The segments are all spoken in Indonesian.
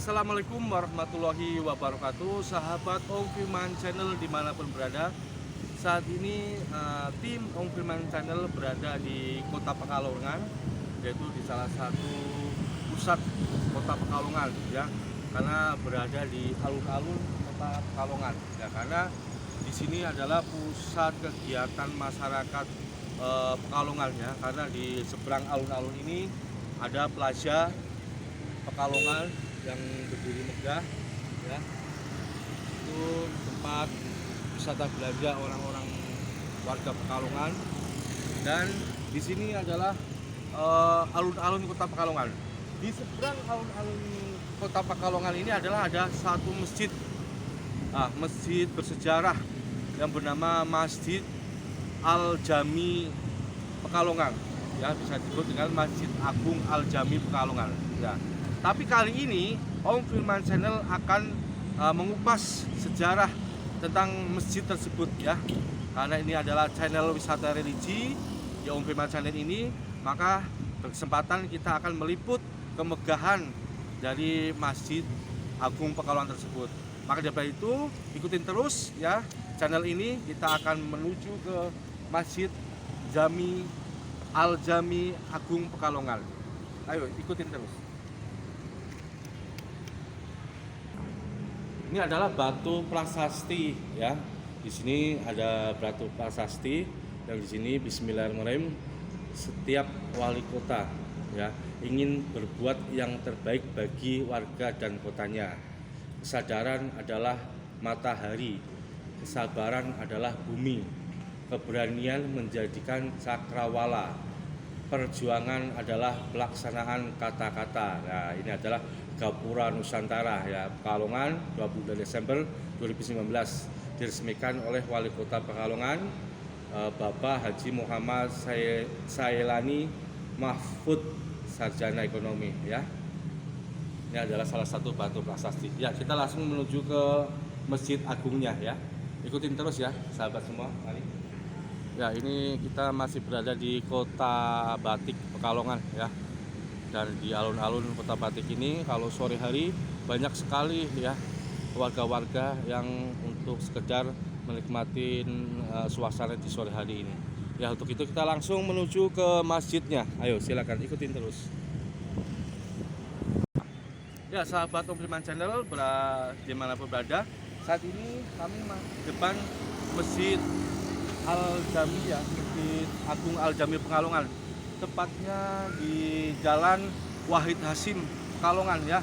Assalamualaikum warahmatullahi wabarakatuh, sahabat Om Firman Channel dimanapun berada. Saat ini tim Om Firman Channel berada di Kota Pekalongan, yaitu di salah satu pusat Kota Pekalongan, ya, karena berada di alun-alun Kota Pekalongan, ya, karena di sini adalah pusat kegiatan masyarakat Pekalongan, ya, karena di seberang alun-alun ini ada Plaza Pekalongan yang berdiri megah, ya, itu tempat wisata belanja orang-orang warga Pekalongan. Dan di sini adalah alun-alun Kota Pekalongan. Di seberang alun-alun Kota Pekalongan ini adalah ada satu masjid, masjid bersejarah yang bernama Masjid Al-Jami Pekalongan, ya, bisa disebut dengan Masjid Agung Al-Jami Pekalongan, ya. Tapi kali ini Om Firman Channel akan mengupas sejarah tentang masjid tersebut, ya. Karena ini adalah channel wisata religi di Om Firman Channel ini, maka berkesempatan kita akan meliput kemegahan dari Masjid Agung Pekalongan tersebut. Maka daripada itu ikutin terus, ya, channel ini. Kita akan menuju ke Masjid Al-Jami Agung Pekalongan. Ayo ikutin terus. Ini adalah batu prasasti, ya. Di sini ada batu prasasti yang di sini bismillahirrahmanirrahim, setiap wali kota, ya, ingin berbuat yang terbaik bagi warga dan kotanya. Kesadaran adalah matahari, kesabaran adalah bumi, keberanian menjadikan cakrawala, perjuangan adalah pelaksanaan kata-kata. Nah, ini adalah Gapura Nusantara, ya, Pekalongan, 22 Desember 2019, diresmikan oleh Wali Kota Pekalongan, Bapak Haji Muhammad Sailani Mahfud, Sarjana Ekonomi, ya. Ini adalah salah satu batu prasasti. Ya, kita langsung menuju ke Masjid Agungnya, ya. Ikutin terus, ya, sahabat semua. Mari. Ya, ini kita masih berada di Kota Batik Pekalongan, ya. Dan di alun-alun Kota Batik ini kalau sore hari banyak sekali, ya, warga-warga yang untuk sekedar menikmati suasana di sore hari ini. Ya, untuk itu kita langsung menuju ke masjidnya. Ayo silakan ikutin terus. Ya, sahabat Om Firman Channel dimanapun berada, saat ini kami di depan Masjid Al-Jami, ya, Masjid Agung Al-Jami Pekalongan. Tepatnya di Jalan Wahid Hasim Pekalongan, ya.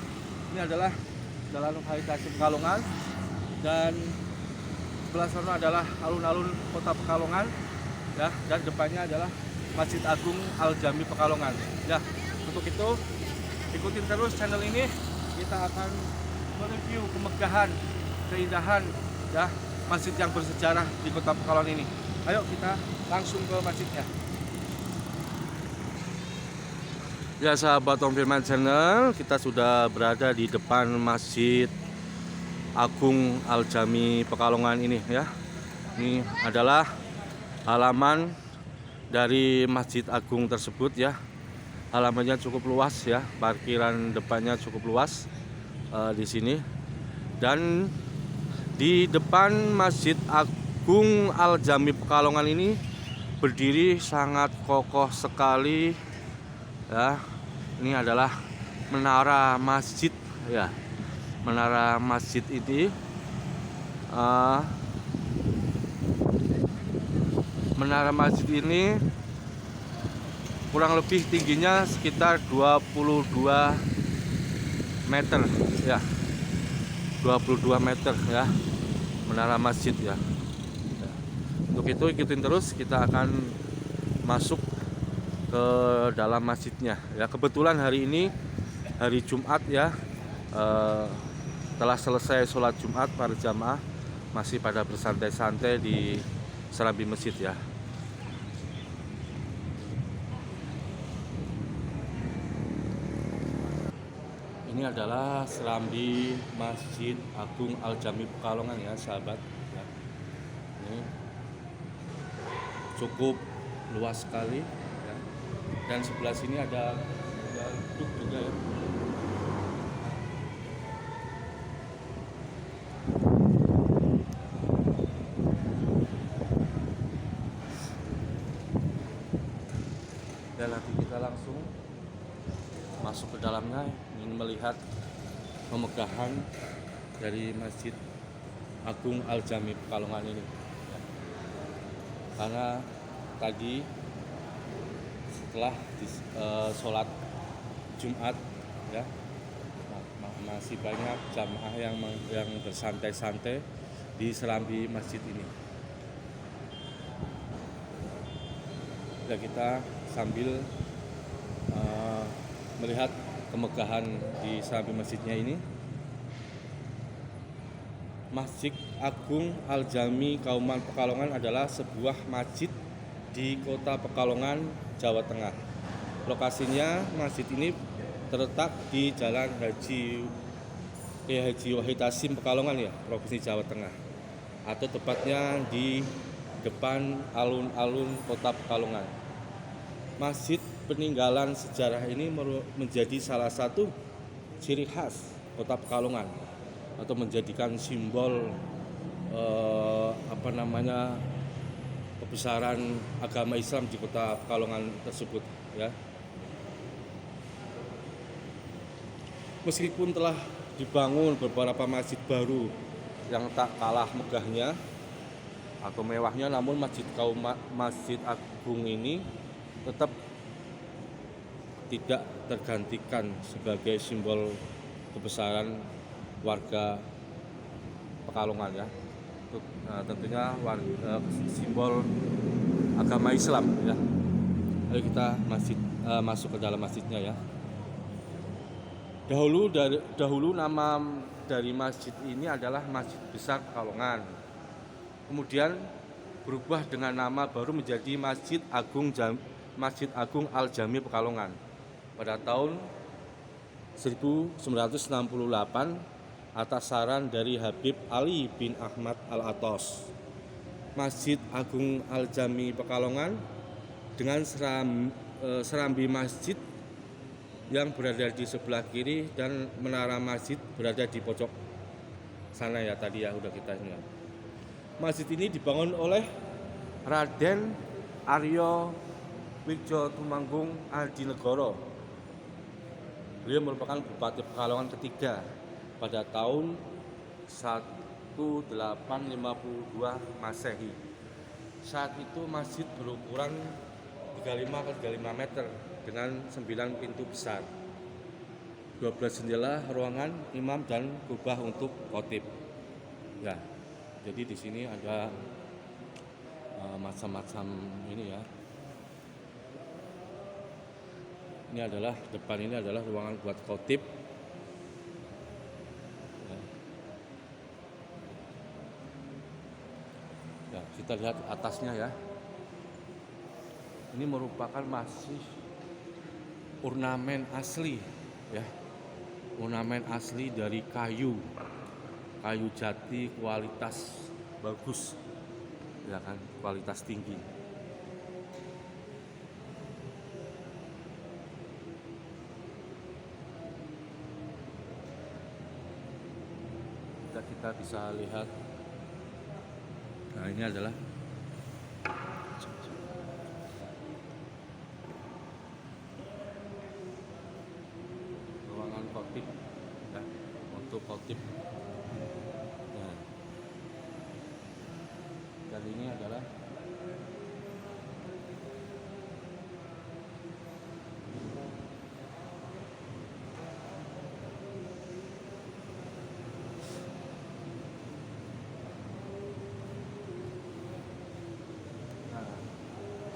Ini adalah Jalan Wahid Hasim Pekalongan, dan sebelah sana adalah alun-alun Kota Pekalongan, ya, dan depannya adalah Masjid Agung Al-Jami Pekalongan. Ya, untuk itu ikutin terus channel ini. Kita akan mereview kemegahan, keindahan, ya, masjid yang bersejarah di Kota Pekalongan ini. Ayo kita langsung ke masjidnya. Ya, sahabat Om Firman Channel, kita sudah berada di depan Masjid Agung Al-Jami Pekalongan ini, ya. Ini adalah halaman dari Masjid Agung tersebut, ya. Halamannya cukup luas, ya. Parkiran depannya cukup luas di sini. Dan di depan Masjid Agung Al-Jami Pekalongan ini berdiri sangat kokoh sekali, ya. Ini adalah menara masjid, ya. Menara masjid ini menara masjid ini kurang lebih tingginya sekitar 22 meter, ya. 22 meter, ya, menara masjid, ya. Untuk itu ikutin terus, kita akan masuk ke dalam masjidnya, ya. Kebetulan hari ini hari Jumat, ya, telah selesai sholat Jumat, para jamaah masih pada bersantai-santai di serambi masjid, ya. Ini adalah serambi Masjid Agung Al-Jami Pekalongan, ya, sahabat, ya. Ini cukup luas sekali, ya. Dan sebelah sini ada duduk juga, ya. Dan nanti kita langsung masuk ke dalamnya, ingin melihat kemegahan dari Masjid Agung Al-Jami Pekalongan ini. Karena tadi setelah sholat Jumat ya, masih banyak jamaah yang bersantai-santai di serambi masjid ini. Ya, kita sambil melihat kemegahan di serambi masjidnya ini. Masjid Agung Al-Jami Kauman Pekalongan adalah sebuah masjid di Kota Pekalongan, Jawa Tengah. Lokasinya masjid ini terletak di Jalan Haji Wahid Hasyim Pekalongan ya, Provinsi Jawa Tengah. Atau tepatnya di depan alun-alun Kota Pekalongan. Masjid peninggalan sejarah ini menjadi salah satu ciri khas Kota Pekalongan, atau menjadikan simbol kebesaran agama Islam di Kota Pekalongan tersebut ya. Meskipun telah dibangun beberapa masjid baru yang tak kalah megahnya atau mewahnya, namun Masjid Agung ini tetap tidak tergantikan sebagai simbol kebesaran warga Pekalongan ya. Tentunya simbol agama Islam ya. Ayo kita masuk ke dalam masjidnya ya. Dahulu nama dari masjid ini adalah Masjid Besar Pekalongan. Kemudian berubah dengan nama baru menjadi Masjid Agung Al-Jami Pekalongan pada tahun 1968 atas saran dari Habib Ali bin Ahmad Al-Atos. Masjid Agung Al-Jami Pekalongan dengan serambi masjid yang berada di sebelah kiri dan menara masjid berada di pojok sana ya, tadi ya udah kita lihat. Masjid ini dibangun oleh Raden Aryo Widjo Tumanggung Adinegoro. Beliau merupakan Bupati Pekalongan ketiga pada tahun 1852 Masehi. Saat itu masjid berukuran 35x35 meter dengan 9 pintu besar, 12 jendela ruangan imam dan kubah untuk khotib. Ya, jadi di sini ada macam-macam ini ya. Ini adalah depan ini adalah ruangan buat khotib. Ya, kita lihat atasnya ya. Ini merupakan masih ornamen asli ya. Ornamen asli dari kayu jati kualitas bagus. Ya kan, kualitas tinggi. Kita bisa lihat. Nah, ini adalah ruangan khotib ya, untuk khotib. Nah, dan ini adalah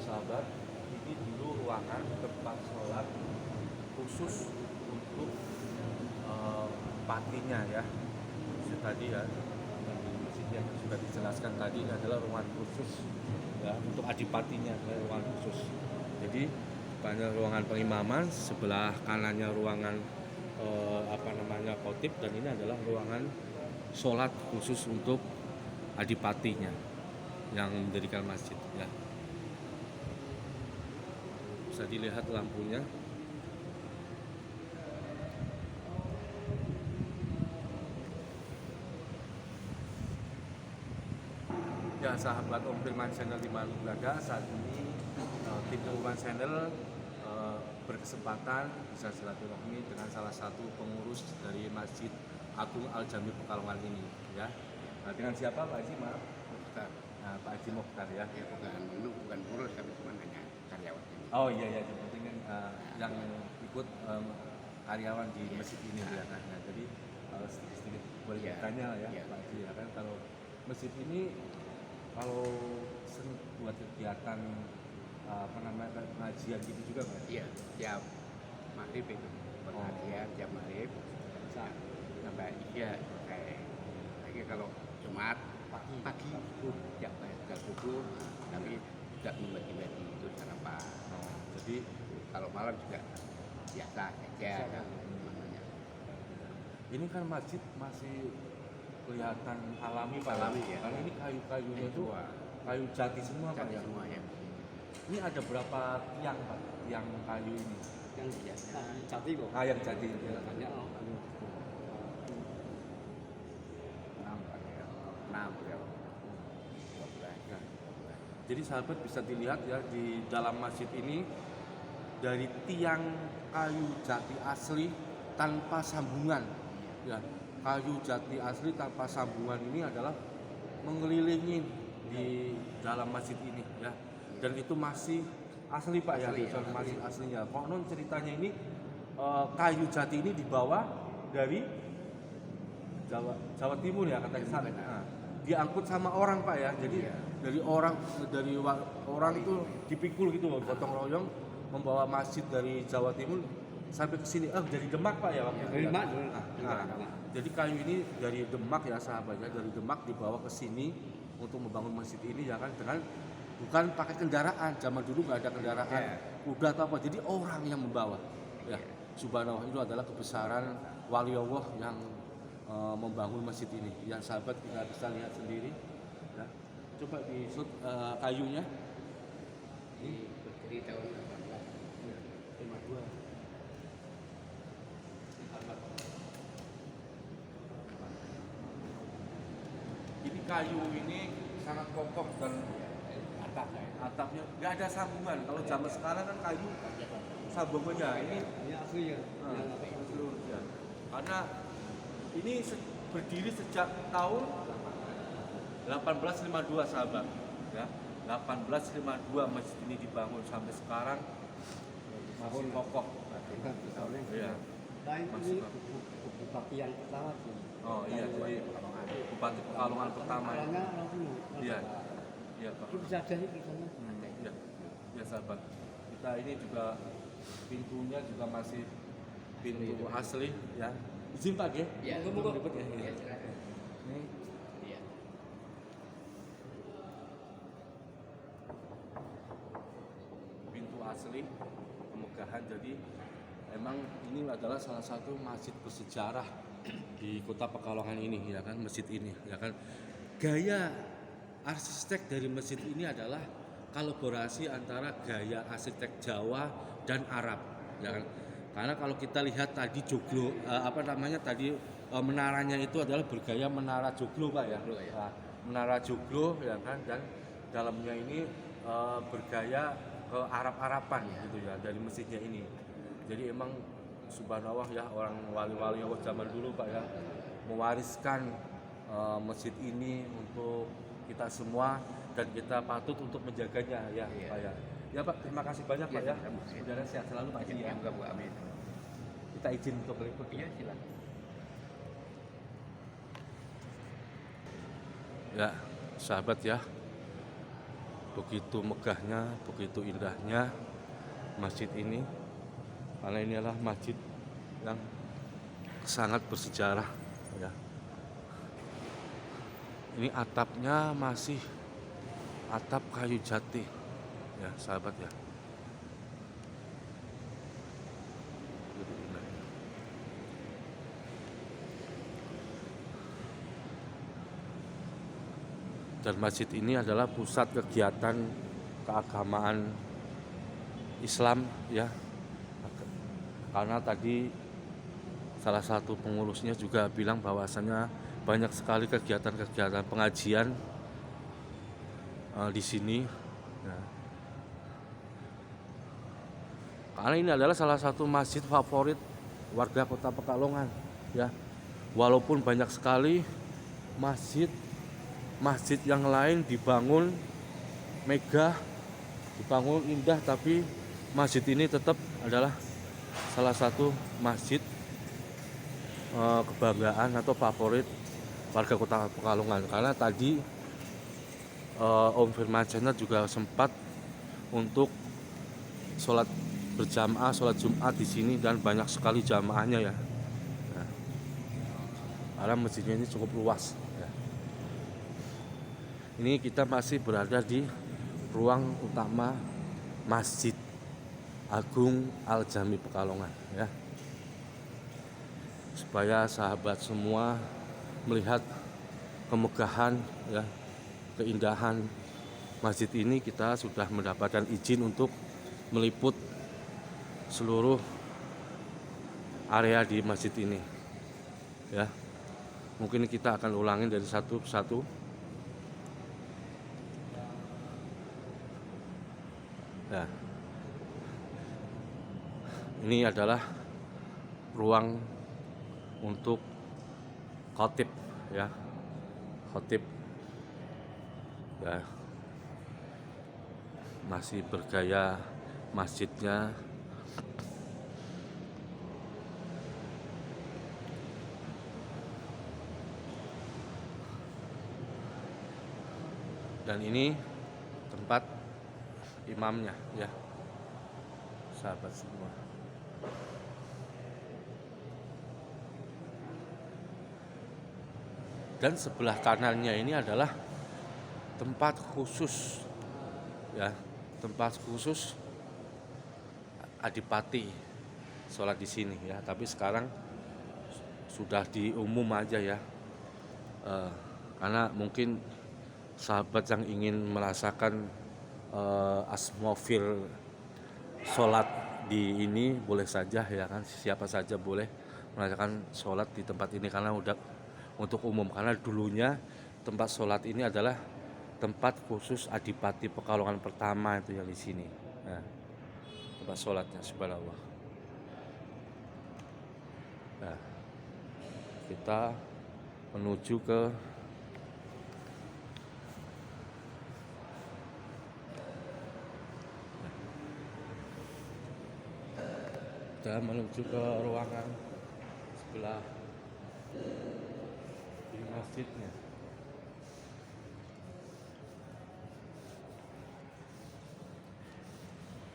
sahabat, ini dulu ruangan tempat sholat khusus untuk patinya ya. Itu tadi ya, yang sudah dijelaskan tadi, ini adalah ruangan khusus ya untuk adipatinya, ruangan khusus. Jadi banyak ruangan pengimaman, sebelah kanannya ruangan khotib, dan ini adalah ruangan sholat khusus untuk adipatinya yang mendirikan masjid ya. Bisa dilihat lampunya. Ya sahabat Om Firman Channel di mana berada saat ini, tim Firman Channel berkesempatan bisa silaturahmi dengan salah satu pengurus dari Masjid Agung Al Jami Pekalongan ini ya. Nah, dengan siapa Pak Haji? Maaf. Mokhtar. Nah, Pak Haji Mokhtar ya. Ya bukan pengurus tapi cuma hanya karyawan ini. Oh iya ya, yang penting kan yang ikut karyawan di masjid ini ya. Nah, jadi sedikit boleh Iya. bertanya ya Iya. Pak Haji ya kan, kalau masjid ini kalau sering buat kegiatan apa namanya pengajian gitu juga Pak? Iya, tiap maghrib itu pengajian tiap maghrib sampai isya kayak lagi kalau Jumat pagi tiap bayar subuh tapi juga membagi-bagi itu sarapan. Jadi Kalau malam juga biasa saja kan namanya. ini kan masjid masih kelihatan alami Pak. Alami, ya. Karena ini kayu-kayunya itu Tua. kayu jati semua Pak Jadi ya. semuanya Ini ada berapa tiang Pak? Tiang kayu ini? yang biasa Jati kok. Yang jati. Ya. Banyak. enam ya. Ya. Jadi sahabat bisa dilihat ya di dalam masjid ini dari tiang kayu jati asli tanpa sambungan. Ya, kayu jati asli tanpa sambungan ini adalah mengelilingi di dalam masjid ini ya. Dan itu masih asli Pak ya, Asli, Masih asli. masih aslinya. Konon ceritanya ini kayu jati ini dibawa dari Jawa Timur ya katanya. Timur, benar. Nah, diangkut sama orang Pak ya. Jadi Iya. dari orang itu dipikul gitu loh, gotong royong membawa masjid dari Jawa Timur sampai ke sini. Dari Demak Pak ya waktu itu. Dari ya? Demak, Nah, jadi kayu ini dari Demak ya sahabatnya, dari Demak dibawa ke sini untuk membangun masjid ini ya kan, dengan bukan pakai kendaraan. Zaman dulu nggak ada kendaraan, Iya. kuda atau apa. Jadi orang yang membawa. Ya, subhanallah, itu adalah kebesaran wali Allah yang membangun masjid ini. Yang sahabat kita bisa lihat sendiri. Ya. Coba di shoot kayunya. Ini berdiri tahun 1852. Ini kayu ini sangat kokoh dan atapnya nggak ada sambungan. Kalau zaman sekarang kan kayu sambungannya ini Ini asli ya. Nah, Yang apa itu? ya. Karena ini berdiri sejak tahun 1852 sahabat ya. 1852 masjid ini dibangun sampai sekarang masih kokoh. Iya. Nah ini Masih, Pak. bupati yang pertama sih. Oh iya, jadi Bupati Pekalongan pertama. Orangnya orang sini. Iya. Iya, Pak. Itu bisa ada di sana. Ya, ya sahabat. Kita ini juga pintunya juga masih pintu asli ya. Izin Pak ya? Ya, Monggo, monggo. Ya, ya, ya. silakan. Ini Iya. pintu asli pemegahan, jadi emang ini adalah salah satu masjid bersejarah di Kota Pekalongan ini ya kan, masjid ini ya kan. Gaya arsitek dari masjid ini adalah kolaborasi antara gaya arsitek Jawa dan Arab ya kan. Karena kalau kita lihat tadi joglo menaranya itu adalah bergaya menara joglo Pak ya. Joglo, ya. Nah, menara joglo ya kan, dan dalamnya ini bergaya ke Arab-Araban gitu ya dari masjidnya ini. Jadi emang subhanallah ya, orang wali-wali Allah zaman dulu Pak ya mewariskan masjid ini untuk kita semua, dan kita patut untuk menjaganya ya Iya. Pak ya. Ya Pak, terima kasih banyak Pak ya. sama-sama. Mudah-mudahan sehat selalu Pak Haji ya. Semoga Bu Amin. Kita izin untuk meliput. Iya, silakan. Ya, sahabat ya. Begitu megahnya, begitu indahnya masjid ini. Karena ini adalah masjid yang sangat bersejarah ya. Ini atapnya masih atap kayu jati ya sahabat ya. Dan masjid ini adalah pusat kegiatan keagamaan Islam ya. Karena tadi salah satu pengurusnya juga bilang bahwasannya banyak sekali kegiatan-kegiatan pengajian di sini. Ya. Karena ini adalah salah satu masjid favorit warga Kota Pekalongan, ya. Walaupun banyak sekali masjid yang lain dibangun megah, dibangun indah, tapi masjid ini tetap adalah salah satu masjid kebanggaan atau favorit warga Kota Pekalongan. Karena tadi Om Firman Channel juga sempat untuk sholat berjamaah, sholat Jumat di sini, dan banyak sekali jamaahnya ya. Nah, karena masjidnya ini cukup luas. Ya. Ini kita masih berada di ruang utama Masjid Agung Al-Jami Pekalongan, ya. Supaya sahabat semua melihat kemegahan, ya, keindahan masjid ini, kita sudah mendapatkan izin untuk meliput seluruh area di masjid ini, ya. Mungkin kita akan ulangin dari satu persatu. Nah, ini adalah ruang untuk khotib, ya, khotib, ya. Masih bergaya masjidnya. Dan ini tempat imamnya, ya, sahabat semua. Dan sebelah kanannya ini adalah tempat khusus, ya, tempat khusus adipati sholat di sini, ya. Tapi sekarang sudah di umum aja, ya, karena mungkin sahabat yang ingin merasakan atmosfer sholat di ini boleh saja, ya kan, siapa saja boleh merasakan sholat di tempat ini karena udah untuk umum. Karena dulunya tempat sholat ini adalah tempat khusus Adipati Pekalongan pertama itu yang di sini. Nah, tempat sholatnya, subhanallah. Nah, kita menuju ke ruangan sebelah di masjidnya.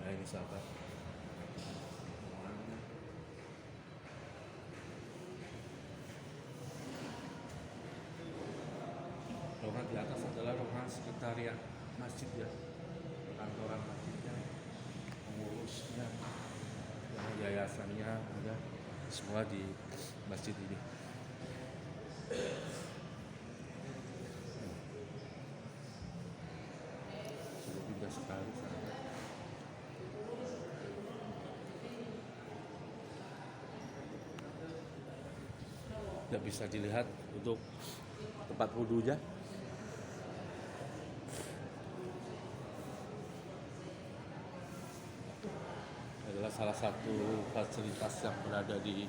Nah, ini sahabat, ruangan di atas adalah ruangan sekretariat masjid, ya, kantoran masjidnya, pengurusnya, yayasannya ada semua di masjid ini. Sudah indah sekali, sahabat. Tidak bisa dilihat untuk tempat wudhunya. Adalah salah satu fasilitas yang berada di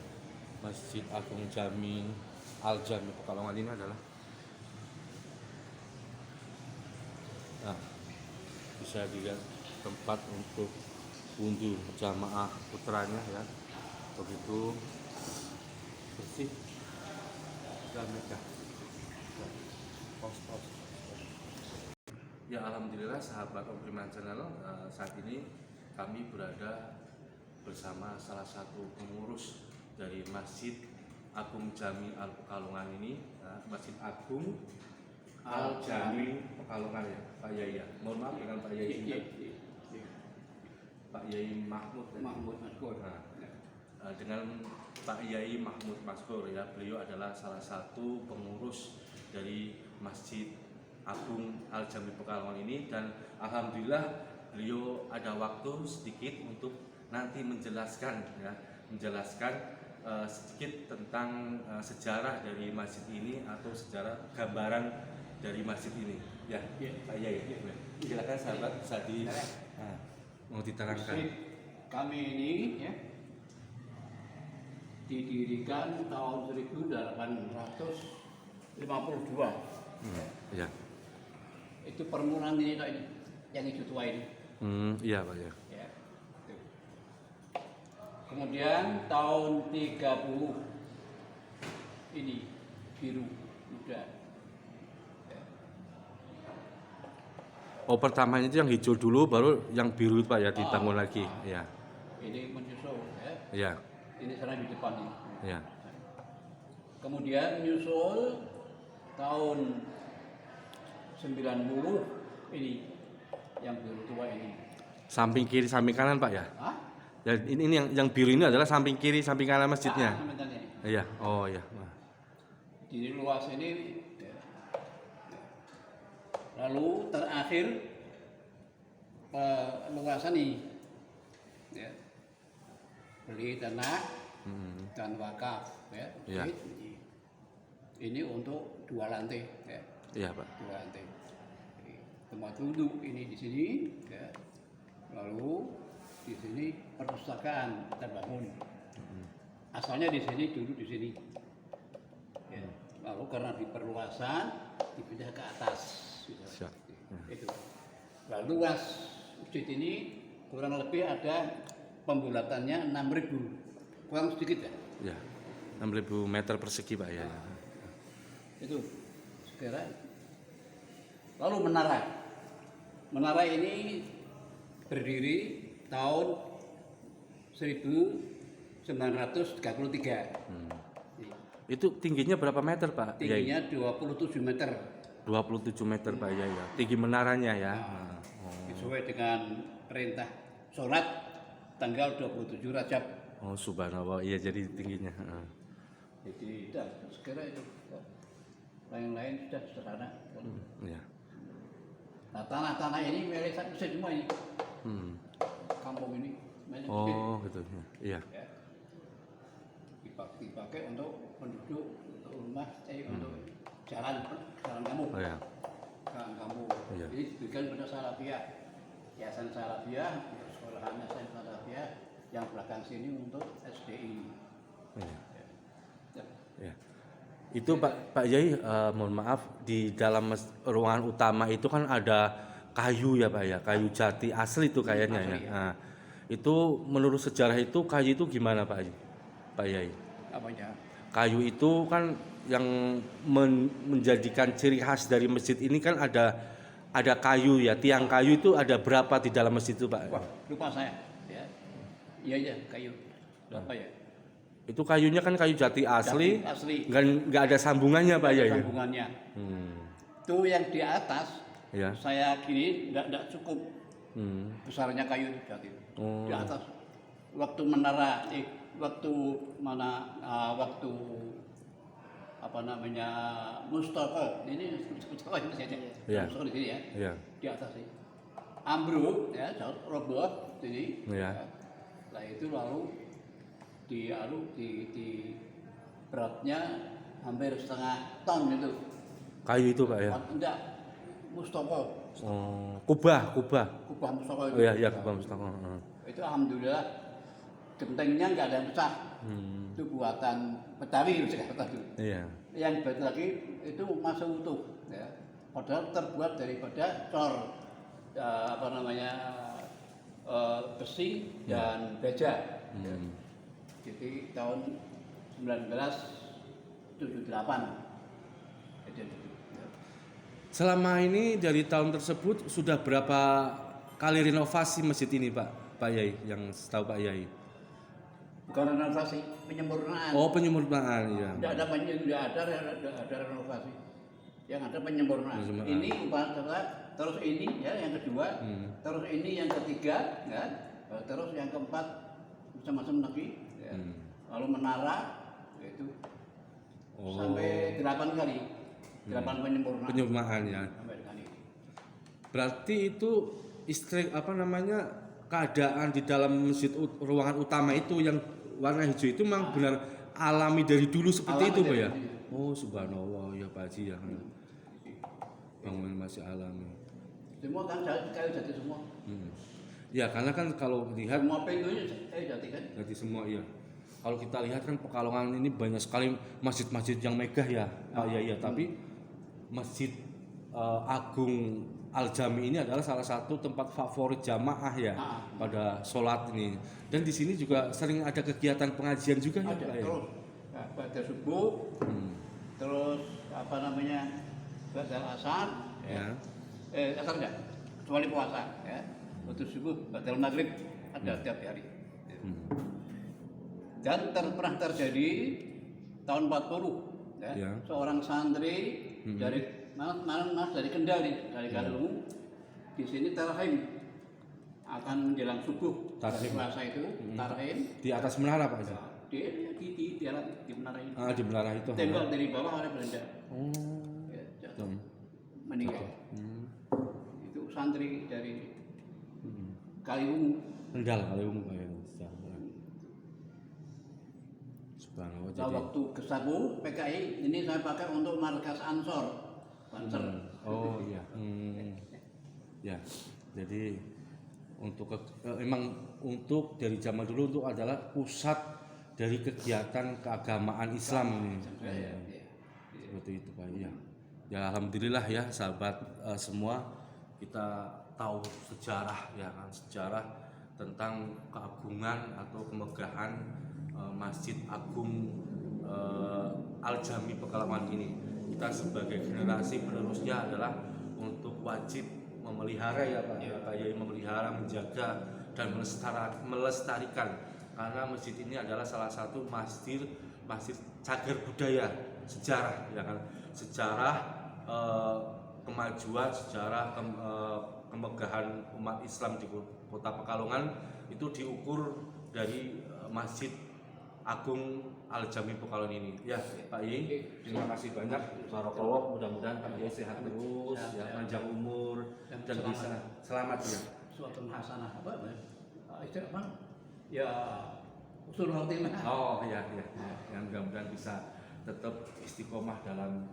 Masjid Agung Jami Al-Jami Pekalongan ini adalah, nah, bisa dilihat tempat untuk wudhu jamaah putranya, ya, begitu bersih dan megah. Pos-pos. Ya, alhamdulillah sahabat Om Firman Channel, saat ini kami berada bersama salah satu pengurus dari Masjid Agung Jami Al Pekalongan ini, Masjid Agung Al Jami Pekalongan, ya, Pak Yai, ya. Mohon maaf dengan Pak Yai juga. Pak Yai Mahmud Maskur. Nah, dengan Pak Yai Mahmud Maskur, ya, beliau adalah salah satu pengurus dari Masjid Agung Al Jami Pekalongan ini, dan alhamdulillah beliau ada waktu sedikit untuk nanti menjelaskan sedikit tentang sejarah dari masjid ini atau sejarah gambaran dari masjid ini, ya, Pak Yai. Silakan sahabat, bisa mau diterangkan. kami ini ya didirikan tahun 1852. Iya. Itu permulaan ini Pak, ini yang hijau tua ini. Iya Pak ya. Ya. Itu. Kemudian tahun 30 ini biru muda. Ya. Oh pertamanya itu yang hijau dulu, baru yang biru itu Pak ya dibangun lagi. Iya. Ini menyusul ya. Iya. Ini sana di depan ini. Iya. Kemudian menyusul tahun 90 ini yang biru tua ini. Samping kiri, samping kanan Pak ya. Hah? Ya ini yang biru ini adalah samping kiri, samping kanan masjidnya. sebentar ini. Iya. Oh iya. Wah. Di luas ini ya. Lalu terakhir luasan ini ya. Beli tanah dan wakaf ya. Iya. Ini untuk 2 lantai ya. Iya Pak. 2 lantai. Tempat duduk ini di sini ya. Lalu di sini perpustakaan terbangun. Asalnya di sini, duduk di sini. Ya. Lalu karena diperluasan dipindah ke atas. Gitu. Siap. Itu. Lalu luas masjid ini kurang lebih ada pembulatannya 6.000, kurang sedikit ya. Ya. 6.000 meter persegi Pak ya. Itu sekarang. Lalu menara ini berdiri tahun 1933. Itu tingginya berapa meter Pak? Tingginya 27 meter. 27 meter Pak ya. Tinggi menaranya ya. Sesuai dengan perintah sholat tanggal 27 Rajab. Oh subhanallah, iya jadi tingginya. Jadi sudah segera itu. Lain-lain sudah sederhana. Iya. Nah tanah-tanah ini milik saya semua ini. Kampung ini. Oh gitu. Iya. Ya. Dipakai untuk penduduk, untuk rumah, untuk jalan kamu. Oh ya. Jalan kamu. Iya. Jadi diberikan pada Salafiyah. Yayasan Salafiyah, sekolahan Yayasan Salafiyah yang belakang sini untuk SDI. Iya. Ya. Ya. Itu Pak Yai, mohon maaf, di dalam ruangan utama itu kan ada kayu ya Pak ya, kayu jati asli itu kayaknya ya. Asli, ya. Nah, itu menurut sejarah itu kayu itu gimana Pak Yai? Apanya? Kayu itu kan yang menjadikan ciri khas dari masjid ini kan ada kayu ya, tiang kayu itu ada berapa di dalam masjid itu Pak? Wah, lupa saya. Ya. Iya kayu. Berapa ya? Itu kayunya kan kayu jati asli, Asli. nggak ada sambungannya Pak Yai. Sambungannya. Itu yang di atas. Ya. Saya kiri tidak cukup besarnya kayu itu jati. Oh. Di atas. Waktu menara, waktu apa namanya Mustafa ini Mustafa ini saja. Iya. Mustafa di sini ya. Iya. Di atas ini. Ambruk ya, roboh sini. Iya. Nah itu lalu di beratnya hampir setengah ton itu. Kayu itu Pak ya. Enggak, Mustafa. Oh, kubah. Kubah Mustafa itu. Oh iya, kubah Mustafa. Itu alhamdulillah gentengnya nggak ada yang pecah. Itu buatan Betawi Jakarta itu. Iya. Yang beda lagi itu masih utuh ya. Padahal terbuat daripada cor besi dan baja. Ya. Jadi tahun 1978. Jadi, ya. Selama ini dari tahun tersebut sudah berapa kali renovasi masjid ini Pak Yai, yang setahu Pak Yai? Bukan renovasi, penyempurnaan. Oh penyempurnaan ya. Tidak ada renovasi. Yang ada penyempurnaan. Ini upacara, terus ini ya yang kedua, terus ini yang ketiga, kan? Terus yang keempat macam-macam lagi. Ya. Lalu menara itu sampai 8 kali, 8 penyempurnaan. Penyempurnaan ya. Sampai kali. Berarti itu keadaan di dalam masjid ruangan utama itu yang warna hijau itu memang benar alami dari dulu seperti Alami itu Pak dari ya? dulu. Oh subhanallah ya Pak Haji ya. Bangunan masih alami. Semua kan kayu jati semua. Ya, karena kan kalau lihat Semua pintunya jadikan. jadi semua iya. Kalau kita lihat kan Pekalongan ini banyak sekali masjid-masjid yang megah ya, Pak Yaya. Tapi Masjid Agung Al-Jami ini adalah salah satu tempat favorit jamaah ya pada sholat ini. Dan di sini juga sering ada kegiatan pengajian juga ya, Ada Pak Yaya. terus pada subuh, terus apa namanya batal asar, Ya. asar enggak, kecuali puasa, ya. Waktu subuh, batal maghrib ada tiap hari. Dan pernah terjadi tahun 40, ya, Ya. seorang santri dari mana dari Kendal nih, dari Galung, di sini tarhim akan menjelang subuh. Tarhim. Puasa itu tarhim. Di atas menara Pak Yaya. Di menara ini. Di menara itu. Tembak dari bawah ada Belanda. Oh. Ya, jatuh. Hmm. Meninggal. Hmm. Itu santri dari Kaliwungu. Kendal kali umum Pak Yaya. Subhanallah. Nah, Jadi waktu ke Sabu PKI ini saya pakai untuk markas Ansor. Banser. Oh iya. Ya. Jadi memang untuk dari zaman dulu untuk adalah pusat dari kegiatan keagamaan Islam ini. Ya. Seperti itu Pak. Iya. Ya alhamdulillah ya sahabat semua kita tahu sejarah ya kan, sejarah tentang keagungan atau kemegahan Masjid Agung Al-Jami Pekalongan ini. Kita sebagai generasi penerusnya adalah untuk wajib memelihara ya Pak, Pak Yai, memelihara, menjaga dan melestarikan, karena masjid ini adalah salah satu masjid cagar budaya, sejarah ya kan, sejarah kemajuan, sejarah kemegahan umat Islam di Kota Pekalongan itu diukur dari Masjid Agung Al-Jami Pekalongan ini. Ya, Pak Yai, terima kasih banyak. Barakallah, mudah-mudahan Pak Yai sehat terus, ya, panjang umur dan bisa selamat ya. Suatu hasanah apa? Itu apa? Ya usul khotimah. Oh iya iya. Yang mudah-mudahan bisa tetap istiqomah dalam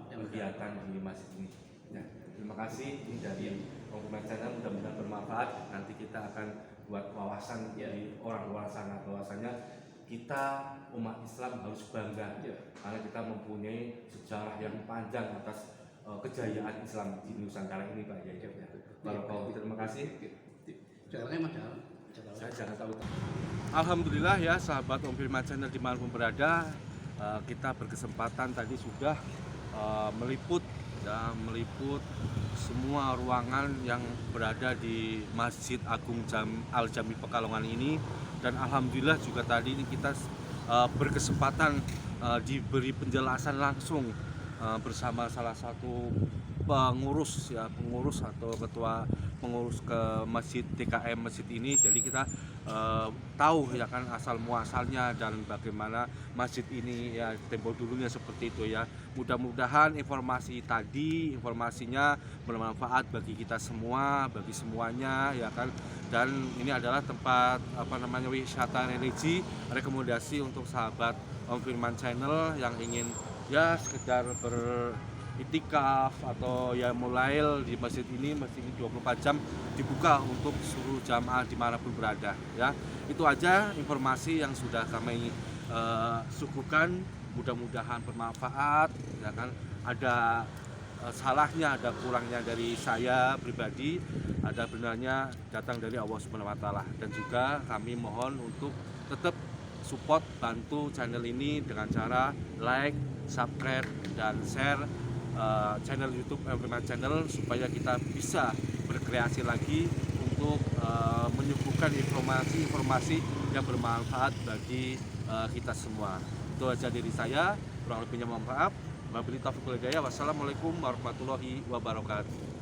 kegiatan di masjid ini. Ya, terima kasih ini dari Om Channel, mudah-mudahan bermanfaat. Nanti kita akan buat wawasan di orang luar sana, bahwasanya kita umat Islam harus bangga karena kita mempunyai sejarah yang panjang atas kejayaan Islam di Nusantara ini Pak Yai. Barakallahu, terima kasih. Jalannya macam Saya jangan tahu. Alhamdulillah ya sahabat Om Firman Channel dimanapun berada, kita berkesempatan tadi sudah meliput semua ruangan yang berada di Masjid Agung Al-Jami Pekalongan ini, dan alhamdulillah juga tadi ini kita berkesempatan diberi penjelasan langsung bersama salah satu pengurus atau ketua pengurus ke masjid TKM masjid ini. Jadi kita tahu ya kan asal muasalnya dan bagaimana masjid ini ya tempo dulunya seperti itu ya. Mudah-mudahan informasinya bermanfaat bagi kita semua, bagi semuanya ya kan. Dan ini adalah tempat wisata religi, rekomendasi untuk sahabat Om Firman Channel yang ingin ya sekedar beritikaf atau ya mulail di masjid ini 24 jam dibuka untuk seluruh jamaah dimanapun berada ya. Itu aja informasi yang sudah kami suguhkan, mudah-mudahan bermanfaat ya kan. Ada salahnya, ada kurangnya dari saya pribadi, ada benarnya datang dari Allah Subhanahu wa taala. Dan juga kami mohon untuk tetap support, bantu channel ini dengan cara like, subscribe dan share channel YouTube Firman Channel supaya kita bisa berkreasi lagi untuk menyuguhkan informasi yang bermanfaat bagi kita semua. Itu aja dari saya, kurang lebihnya mohon maaf. Wabillahi taufiq wal hidayah. Wassalamualaikum warahmatullahi wabarakatuh.